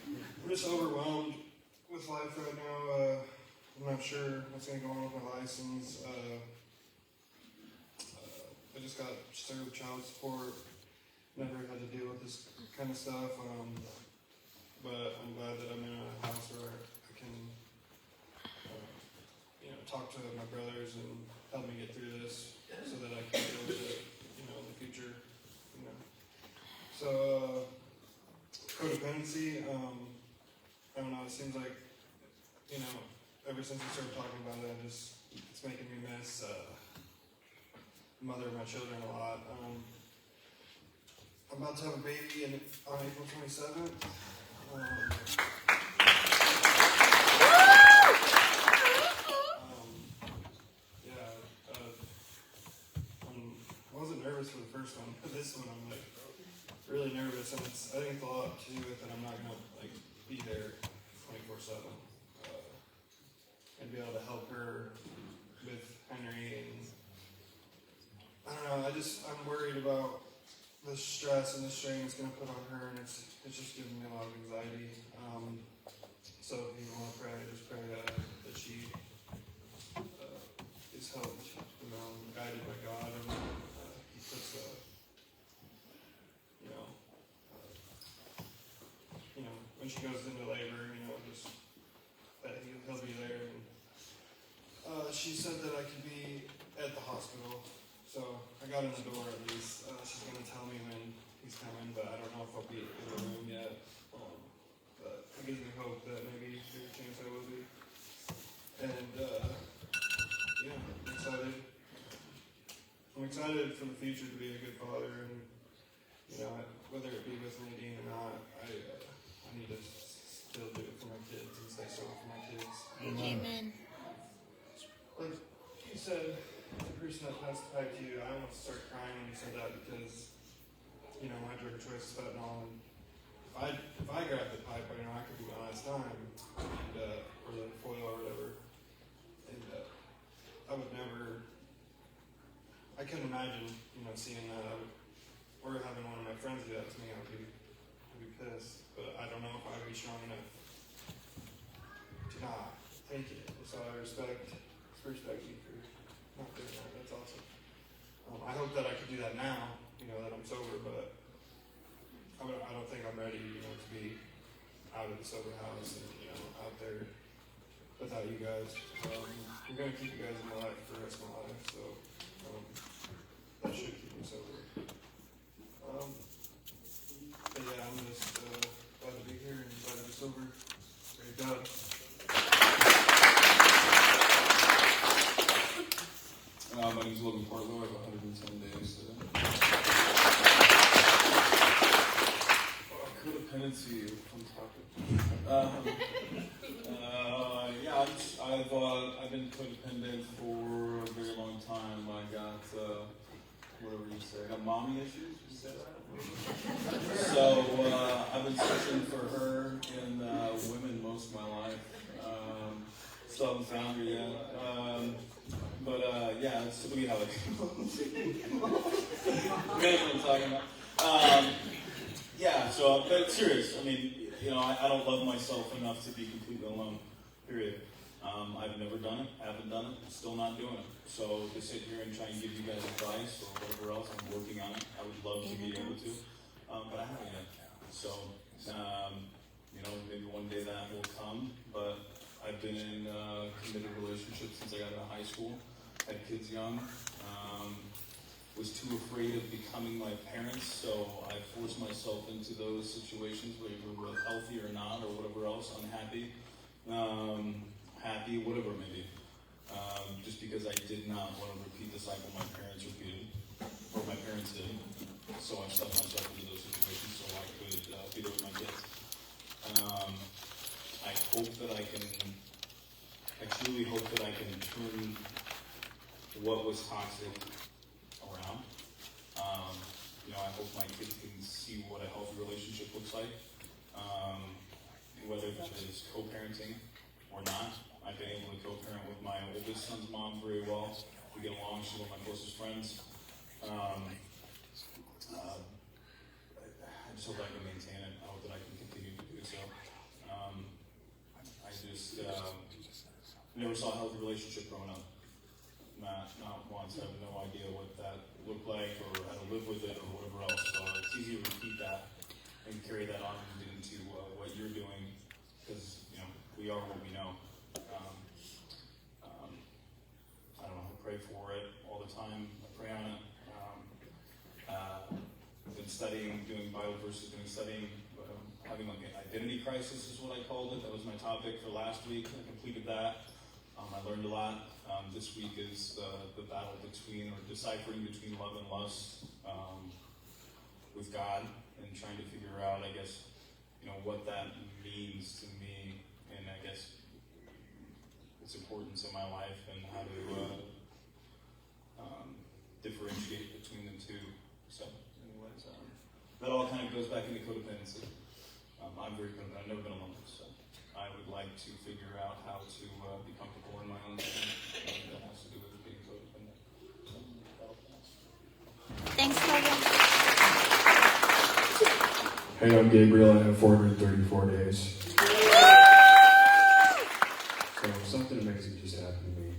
Speaker 6: I'm just overwhelmed with life right now. I'm not sure what's going to go on with my license. I just got served child support, never had to deal with this kind of stuff, but I'm glad that I'm in a house where I can, talk to my brothers and help me get through this, so that I can deal with it, in the future, So, codependency, I don't know, it seems like, ever since we started talking about it, it's making me miss, the mother of my children a lot. I'm about to have a baby on April 27th. I wasn't nervous for the first one, but this one I'm really nervous, and I think it's a lot to do with that I'm not gonna be there 24/7 and be able to help her with Henry, and I don't know. I'm worried about the stress and the strain it's gonna put on her, and it's just giving me a lot of anxiety. So if you want to pray, just pray that she is helped, guided by God, and He puts when she goes into labor, just that He'll be there. And she said that I could be at the hospital, so I got in the door at least. She's gonna tell me when He's coming, but I don't know if I'll be in the room yet. But it gives me hope that maybe there's a chance I will be. And I'm excited. I'm excited for the future to be a good father, and whether it be with Nadine or not, I need to still do it for my kids and stay sober for my kids.
Speaker 2: Amen.
Speaker 6: Like you said, the person that passed the pipe to you, I almost started crying when you said that, because my drug of choice is fentanyl, and if I grab the pipe, I could be my last time, or the foil or whatever. And would never. I couldn't imagine, seeing that. Or having one of my friends do that to me. I'd be pissed. But I don't know if I would be strong enough to not take it. So I respect you for not doing that. That's awesome. I hope that I could do that now. That I'm sober, but I don't think I'm ready. To be out of the sober house and out there without you guys. I'm gonna keep you guys in my life for the rest of my life, so that should keep me sober. But yeah, I'm just glad to be here and glad to be sober. Praise God.
Speaker 18: My name is Logan Portlow. I have 110 days. Codependency, fun topic. I've been codependent for a very long time. I got whatever you say. I got mommy issues. You say that? So I've been searching for her in women most of my life. Still haven't found her yet. Yeah, that's typically how it goes. You know what I'm talking about. But serious. I don't love myself enough to be completely alone. Period. I've never done it, haven't done it, still not doing it. So to sit here and try and give you guys advice or whatever else, I'm working on it. I would love to be able to, but I haven't yet. So, maybe one day that will come, but I've been in committed relationships since I got out of high school, had kids young, was too afraid of becoming my parents, so I forced myself into those situations where we were healthy or not, or whatever else, unhappy, happy, whatever it may be. Just because I did not want to repeat the cycle my parents repeated, or my parents did. So I stuck myself into those situations so I could be there with my kids. I truly hope that I can turn what was toxic around. I hope my kids can see what a healthy relationship looks like, whether it is co-parenting or not. I've been able to co-parent with my oldest son's mom very well. We get along. She's one of my closest friends. I just hope I can maintain it. I hope that I can continue to do so. Never saw a healthy relationship growing up. Not once. I have no idea what that looked like or how to live with it or whatever else. So it's easy to repeat that and carry that on into what you're doing because we are what we know. I don't know. I pray for it all the time. I pray on it. I've been studying, doing Bible verses, studying, having like an identity crisis is what I called it. That was my topic for last week. I completed that. I learned a lot. This week is the battle between, or deciphering between love and lust with God and trying to figure out, I guess, what that means to me and I guess its importance in my life and how to differentiate between the two. So anyways, that all kind of goes back into codependency. I'm very codependent. I've never been alone, so I would like to figure out how to be comfortable in my own skin. That has to do with being codependent.
Speaker 2: Thanks, Logan.
Speaker 19: Hey, I'm Gabriel. I have 434 days. So something amazing just happened to me.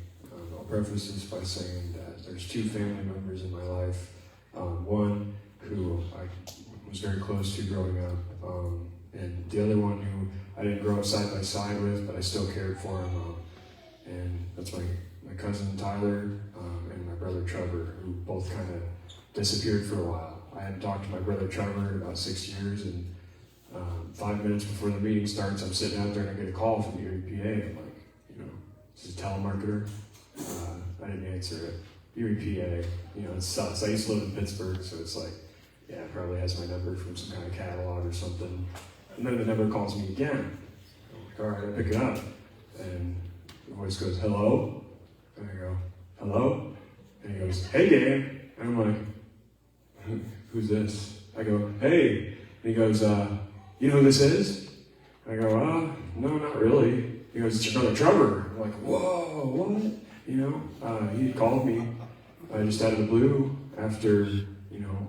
Speaker 19: I'll preface this by saying that there's two family members in my life. One who I was very close to growing up, and the other one who I didn't grow up side by side with, but I still cared for him. And that's my cousin Tyler and my brother Trevor, who both kind of disappeared for a while. I hadn't talked to my brother Trevor in about 6 years, and 5 minutes before the meeting starts, I'm sitting out there and I get a call from the Erie PA. I'm like, this is a telemarketer. I didn't answer it. Erie PA, it sucks. I used to live in Pittsburgh, so it's like, yeah, it probably has my number from some kind of catalog or something. And then the number calls me again. I'm like, all right, I pick it up. And the voice goes, hello? And I go, hello? And he goes, hey, Gabe. And I'm like, who's this? I go, hey. And he goes, you know who this is? And I go, no, not really. He goes, it's your brother Trevor. I'm like, whoa, what? He called me just out of the blue after,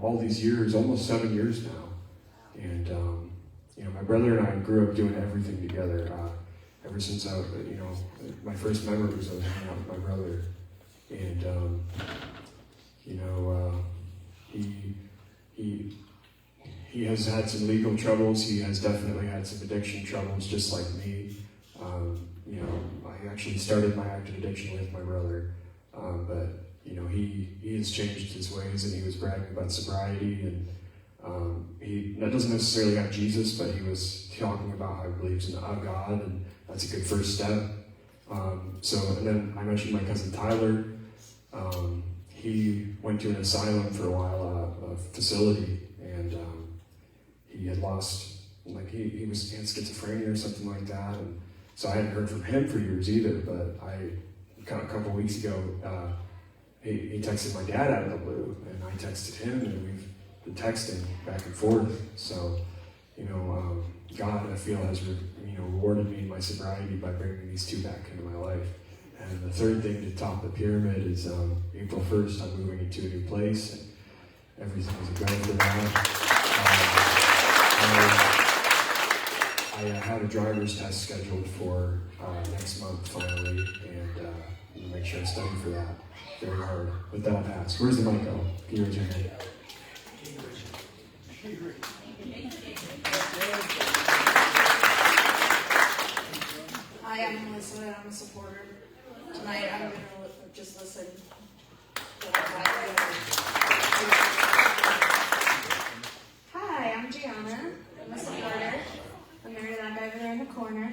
Speaker 19: all these years, almost 7 years now. And, my brother and I grew up doing everything together. Ever since my first memories of hanging out with my brother. And, he has had some legal troubles. He has definitely had some addiction troubles, just like me. I actually started my active addiction with my brother, but he has changed his ways, and he was bragging about sobriety, and that doesn't necessarily have Jesus, but he was talking about how he believes in God, and that's a good first step. And then I mentioned my cousin Tyler. He went to an asylum for a while, a facility, and he had lost, he had schizophrenia or something like that, and so I hadn't heard from him for years either, but a couple weeks ago, he texted my dad out of the blue, and I texted him, and we've been texting back and forth. So, God, I feel, has rewarded me in my sobriety by bringing these two back into my life. And the third thing to top the pyramid is April 1st, I'm moving into a new place, and everything is a go for that. I have a driver's test scheduled for next month finally, and I'll make sure I study for that very hard. With that, I'll pass. Where's the mic go? Can you raise your hand?
Speaker 5: Hi, I'm Melissa, and I'm a supporter. Tonight, I'm going to just listen. Hi, I'm Gianna. I'm a supporter. I'm married to that guy over there in the corner,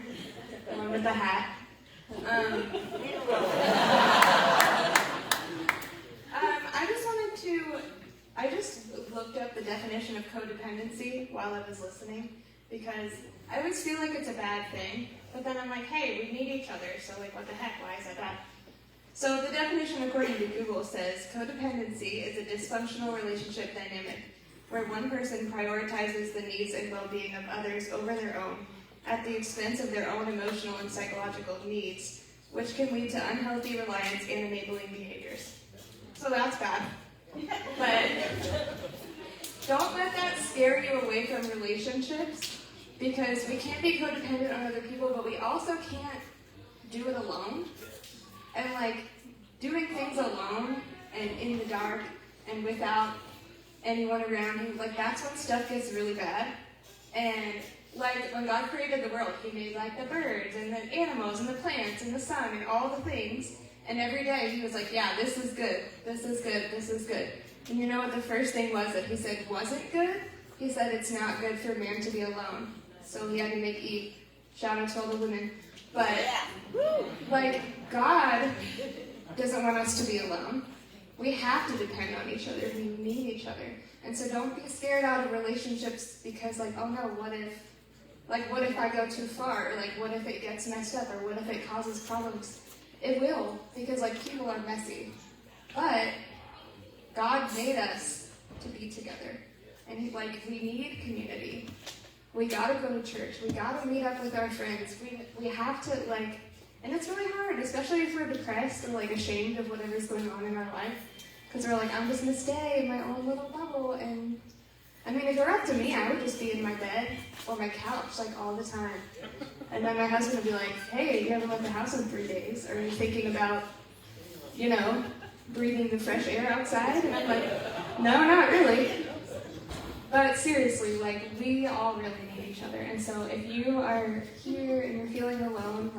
Speaker 5: the one with the hat. I just looked up the definition of codependency while I was listening, because I always feel like it's a bad thing, but then I'm like, hey, we need each other, so what the heck, why is that bad? So the definition according to Google says, codependency is a dysfunctional relationship dynamic where one person prioritizes the needs and well-being of others over their own at the expense of their own emotional and psychological needs, which can lead to unhealthy reliance and enabling behaviors. So that's bad. But don't let that scare you away from relationships, because we can't be codependent on other people, but we also can't do it alone. And doing things alone and in the dark and without anyone around you, that's when stuff gets really bad. And when God created the world, He made the birds and the animals and the plants and the sun and all the things. And every day He was like, yeah, this is good, this is good, this is good. And you know what the first thing was that He said wasn't good? He said it's not good for man to be alone. So He had to make Eve. Shout out to all the women. But, God doesn't want us to be alone. We have to depend on each other. We need each other. And so don't be scared out of relationships because, oh no, what if I go too far? Or, what if it gets messed up? Or what if it causes problems? It will, because, people are messy. But God made us to be together. And, we need community. We gotta go to church. We gotta meet up with our friends. We have to, and it's really hard, especially if we're depressed or, ashamed of whatever's going on in our life. Because we're I'm just gonna stay in my own little bubble. And, if it were up to me, I would just be in my bed or my couch, all the time. And then my husband would be like, hey, you haven't left the house in 3 days. Are you thinking about, breathing the fresh air outside? And I'm like, no, not really. But seriously, we all really need each other. And so if you are here and you're feeling alone,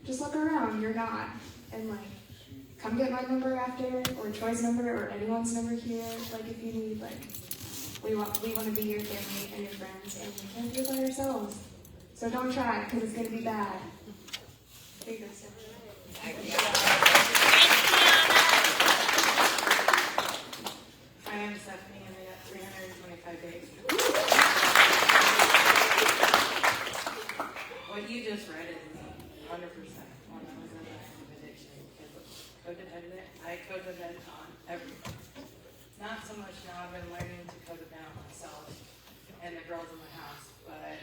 Speaker 5: just look around. You're not. And, come get my number after, or Troy's number, or anyone's number here. If you need, we want to be your family and your friends, and we can't do it by ourselves. So don't try, because it's going to be bad. Here you go, Steph.
Speaker 20: I am Stephanie, and I got 325 days. What you just read is 100% when I was in the addiction. Codependent, I codependent on everything. Not so much now, I've been learning to codependent on myself and the girls in my house, but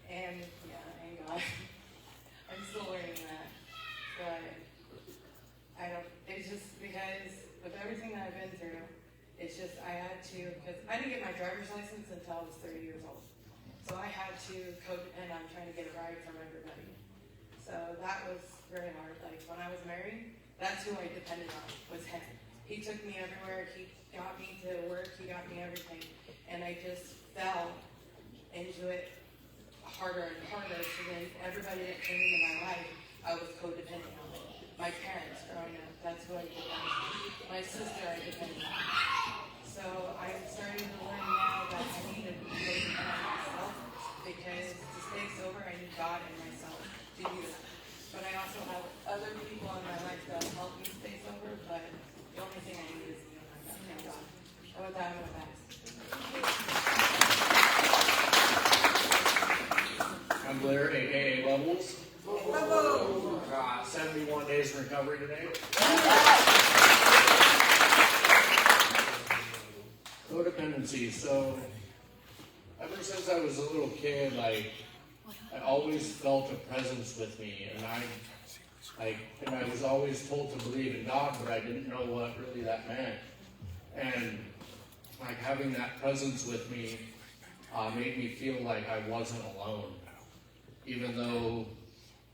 Speaker 20: and God. I'm still learning that. But it's just because with everything that I've been through, it's just, I had to, because I didn't get my driver's license until I was 30 years old. So I had to codepend on trying to get a ride from everybody. So that was very hard. Like when I was married, that's who I depended on, was him. He took me everywhere, he got me to work, he got me everything. And I just fell into it harder and harder. So then everybody that came into my life, I was codependent on. My parents growing up, that's who I depended on. My sister I depended on. So I'm starting to learn now that I need to be codependent on myself, because to stay sober I need God and myself to do that. But I also have other people in my life that help me stay sober, but the only thing I need is you and God. And with that, I'm going to pass.
Speaker 21: I'm Blair, aka Levels. 71 days in recovery today. Codependency. So, ever since I was a little kid, I always felt a presence with me, and I was always told to believe in God, but I didn't know what really that meant. And having that presence with me made me feel like I wasn't alone, even though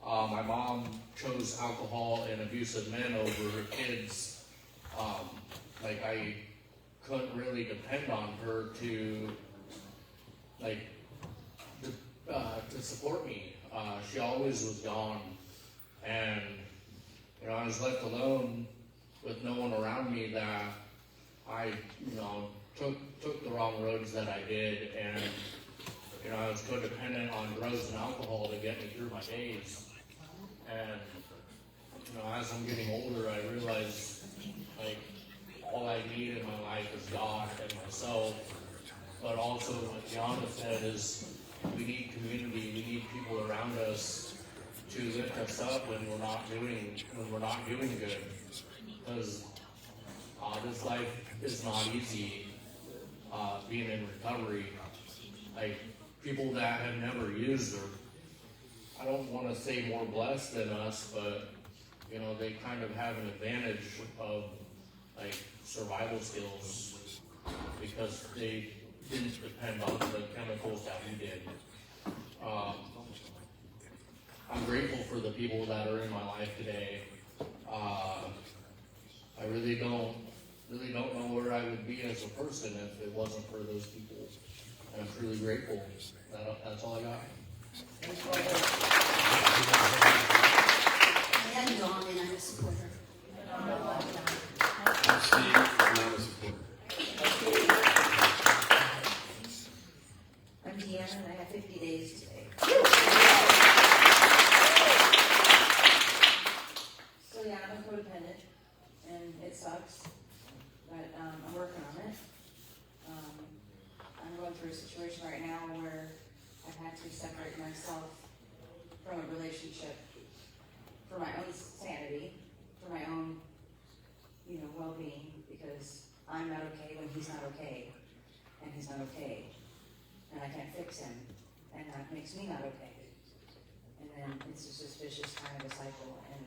Speaker 21: my mom chose alcohol and abusive men over her kids. I couldn't really depend on her to support me. She always was gone, and I was left alone with no one around me that I took the wrong roads that I did, and I was codependent on drugs and alcohol to get me through my days. And as I'm getting older, I realize all I need in my life is God and myself. But also, what Gianna said is we need community. We need people around us to lift us up when we're not doing good. Because this life is not easy. Being in recovery, people that have never used, or I don't want to say more blessed than us, but they kind of have an advantage of survival skills because they didn't depend on the chemicals that we did. I'm grateful for the people that are in my life today. I really don't know where I would be as a person if it wasn't for those people. And I'm truly grateful. That's all I got.
Speaker 22: I'm Dawn, and I'm a supporter.
Speaker 19: I'm Steve, and I'm a supporter.
Speaker 22: I'm Deanna, and I have 50 days today. So yeah, I'm a codependent, and it sucks, but I'm working on it. I'm going through a situation right now where I've had to separate myself from a relationship for my own sanity, for my own, well-being, because I'm not okay when he's not okay, and he's not okay, and I can't fix him, and that makes me not okay. And then it's just this vicious kind of a cycle, and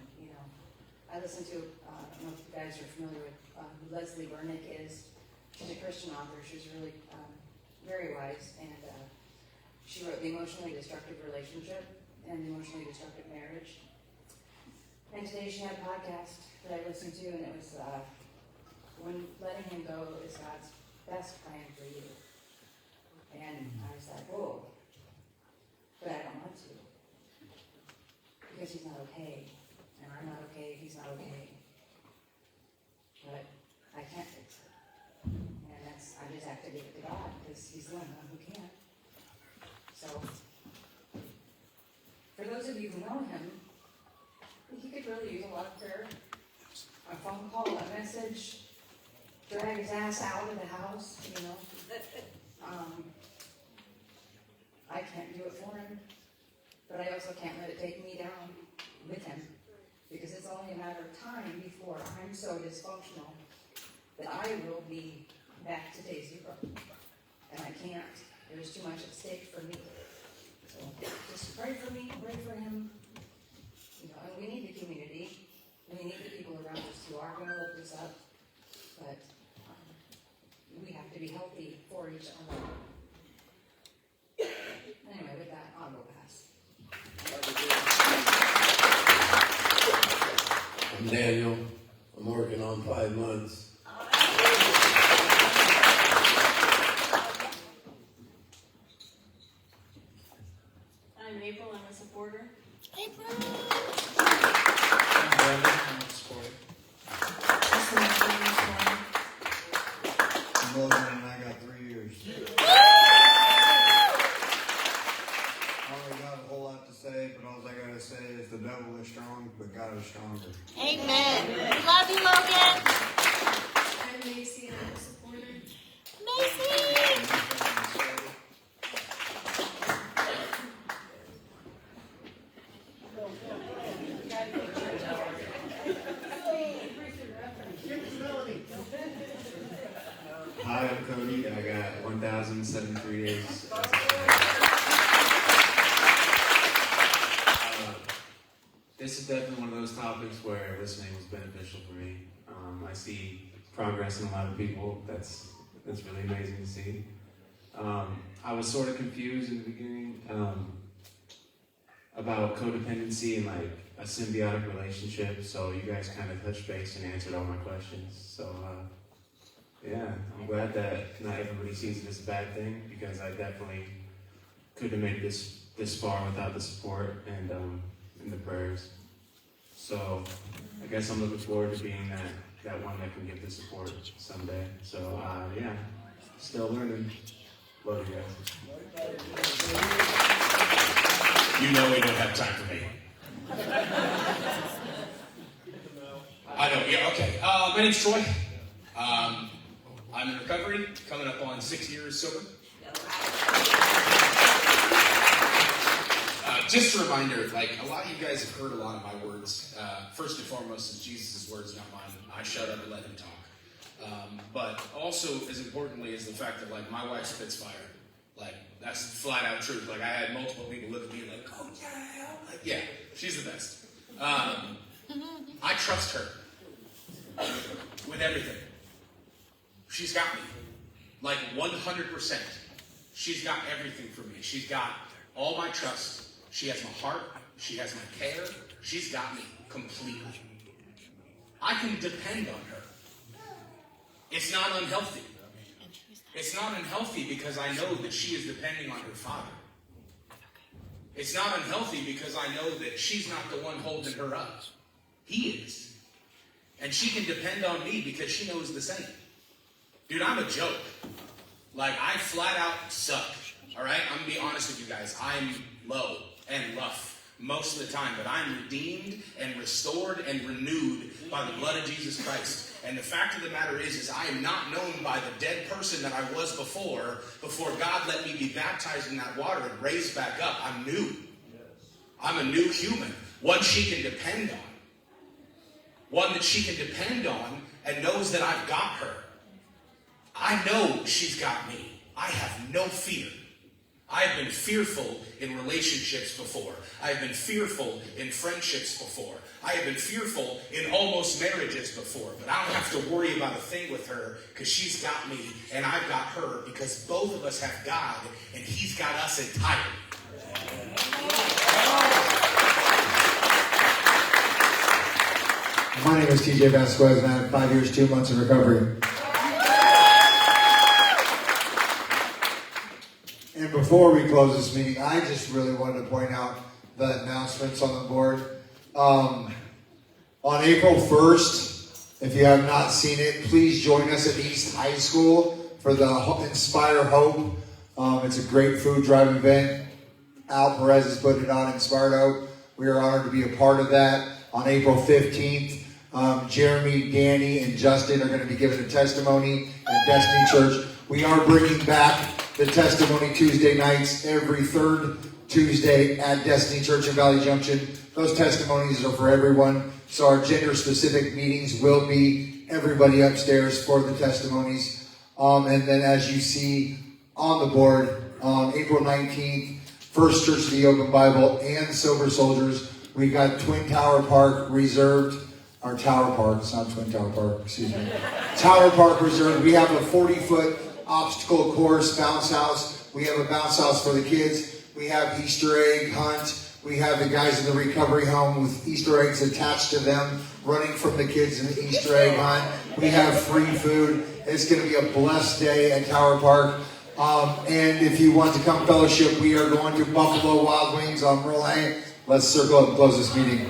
Speaker 22: I listen to, I don't know if you guys are familiar with who Leslie Bernick is. She's a Christian author. She's really very wise, and she wrote The Emotionally Destructive Relationship and The Emotionally Destructive Marriage. And today she had a podcast that I listened to, and it was when letting him go is God's best plan for you. And I was like, whoa, but I don't want to, because he's not okay, and I'm not okay, he's not okay. But I can't fix it. And I just have to give it to God, because he's the only one who can. So, for those of you who know him, he could really use a lot of prayer. A phone call, a message, drag his ass out of the house, I can't do it for him, but I also can't let it take me down with him, because it's only a matter of time before I'm so dysfunctional that I will be back to day zero. And I can't. There's too much at stake for me. So just pray for me, pray for him. And we need the community. and we need the people around us who are going to lift us up, but we have to be healthy for each other. Anyway, with that, I'll go pass.
Speaker 3: I'm Daniel. I'm working on 5 months.
Speaker 5: I'm April. I'm a supporter.
Speaker 2: April!
Speaker 16: I'm Brandon. I'm a supporter.
Speaker 7: I'm Logan and I got 3 years. I don't really got a whole lot to say, but all I gotta say is the devil is strong, but God is stronger.
Speaker 2: Amen. We love you, Logan.
Speaker 5: I'm Macy. I'm a supporter.
Speaker 2: Macy!
Speaker 19: Hi, I'm Cody. I got 1,073 days. This is definitely one of those topics where listening was beneficial for me. I see progress in a lot of people. That's really amazing to see. I was sort of confused in the beginning about codependency and like a symbiotic relationship. So you guys kind of touched base and answered all my questions. So yeah, I'm glad that not everybody sees it as a bad thing, because I definitely couldn't have made this far without the support and the prayers. So I guess I'm looking forward to being that one that can give the support someday. So yeah, still learning. Love you guys.
Speaker 23: You know we don't have time for me. I know, yeah, okay. My name's Troy. I'm in recovery, coming up on 6 years sober. Just a reminder, like, a lot of you guys have heard a lot of my words. First and foremost, it's Jesus' words, not mine. I shut up and let him talk. But also, as importantly, is the fact that, like, my wife spits fire. Like, that's flat out truth. Like, I had multiple people look at me like, oh, yeah. Like, yeah, she's the best. I trust her with everything. She's got me. Like, 100%. She's got everything for me. She's got all my trust. She has my heart. She has my care. She's got me completely. I can depend on her. It's not unhealthy. It's not unhealthy because I know that she is depending on her father. It's not unhealthy because I know that she's not the one holding her up. He is. And she can depend on me because she knows the same. Dude, I'm a joke. Like, I flat out suck. Alright? I'm going to be honest with you guys. I'm low and rough most of the time, but I'm redeemed and restored and renewed by the blood of Jesus Christ. And the fact of the matter is I am not known by the dead person that I was before God let me be baptized in that water and raised back up. I'm new. I'm a new human. One she can depend on. One that she can depend on and knows that I've got her. I know she's got me. I have no fear. I have been fearful in relationships before. I have been fearful in friendships before. I have been fearful in almost marriages before. But I don't have to worry about a thing with her because she's got me and I've got her, because both of us have God and he's got us entirely.
Speaker 1: My name is TJ Vasquez and I have 5 years, 2 months in recovery. And before we close this meeting, I just really wanted to point out the announcements on the board. On April 1st, if you have not seen it, please join us at East High School for the Inspire Hope. It's a great food drive event. Al Perez is putting it on, Inspired Hope. We are honored to be a part of that. On April 15th, Jeremy, Danny, and Justin are going to be giving a testimony at Destiny Church. We are bringing back the Testimony Tuesday nights every third Tuesday at Destiny Church in Valley Junction. Those testimonies are for everyone. So our gender-specific meetings will be everybody upstairs for the testimonies. And then as you see on the board, April 19th, First Church of the Open Bible and Sober Soldiers. We got Twin Tower Park reserved. our Tower Park, it's not Twin Tower Park, excuse me. Tower Park Reserve, we have a 40-foot obstacle course, bounce house. We have a bounce house for the kids. We have Easter egg hunt. We have the guys in the recovery home with Easter eggs attached to them, running from the kids in the Easter egg hunt. We have free food. It's going to be a blessed day at Tower Park. And if you want to come fellowship, we are going to Buffalo Wild Wings on Merle. Let's circle up and close this meeting.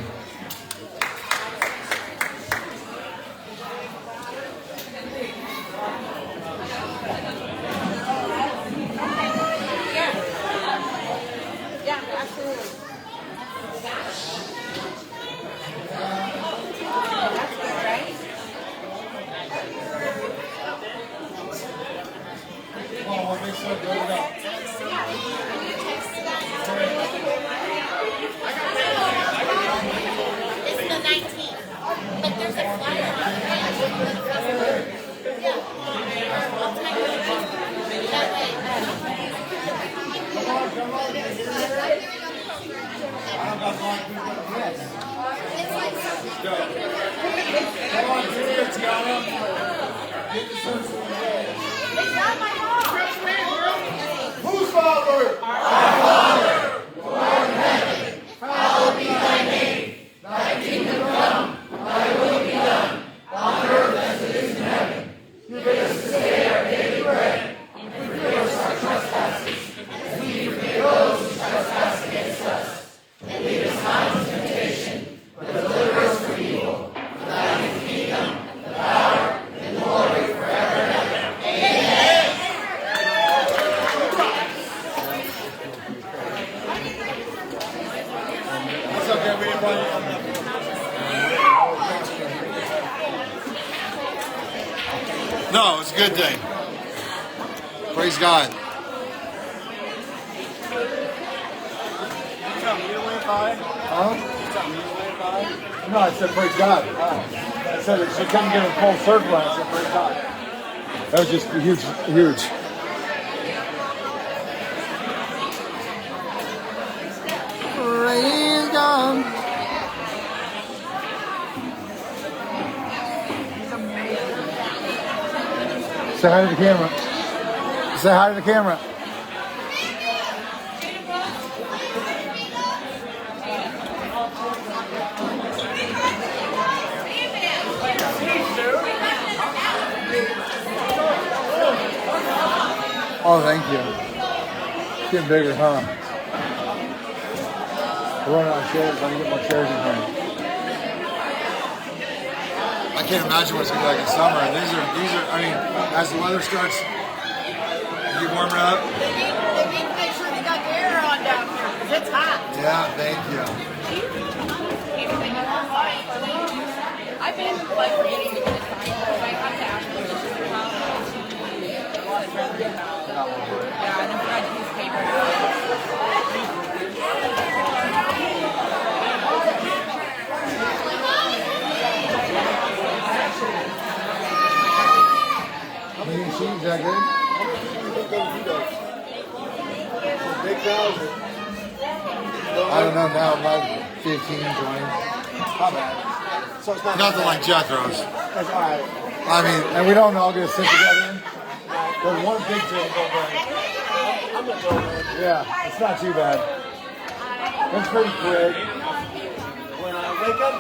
Speaker 8: Whose father? Our Father, who art in heaven, hallowed be thy name. Thy kingdom come, thy will be done, on earth as it is in heaven. Give us this day our daily bread, and forgive us our trespasses, as we forgive those who trespass against us. And lead us not into temptation, but deliver us from evil. For thine is the kingdom, the power, and the glory forever and ever. Amen. It's okay, we invite you.
Speaker 1: No, it's a good thing. Praise God. Huh? No, I said praise God. I said it, she couldn't get a full circle. I said praise God. That was just huge. Praise God. Say hi to the camera. Say hi to the camera. Oh, thank you. It's getting bigger, huh? We're running out of chairs. I can get more chairs in here. I can't imagine what it's gonna be like in summer. These are. I mean, as the weather starts, you warming up.
Speaker 2: They need to make sure they got the air on down here because it's hot.
Speaker 1: Yeah, thank you.
Speaker 2: I've been like forgetting to get it signed, so I have to ask permission to come. Yeah, and then we got to use paper.
Speaker 1: How many sheets? Is that good?
Speaker 8: Big thousand.
Speaker 1: I don't know now, like 15, 20.
Speaker 8: Not bad. So it's not
Speaker 1: Nothing like Jethro's.
Speaker 8: That's all right.
Speaker 1: I mean, and we don't all get to sit together. There's one big table, but yeah, it's not too bad. It's pretty quick.
Speaker 8: When I wake up,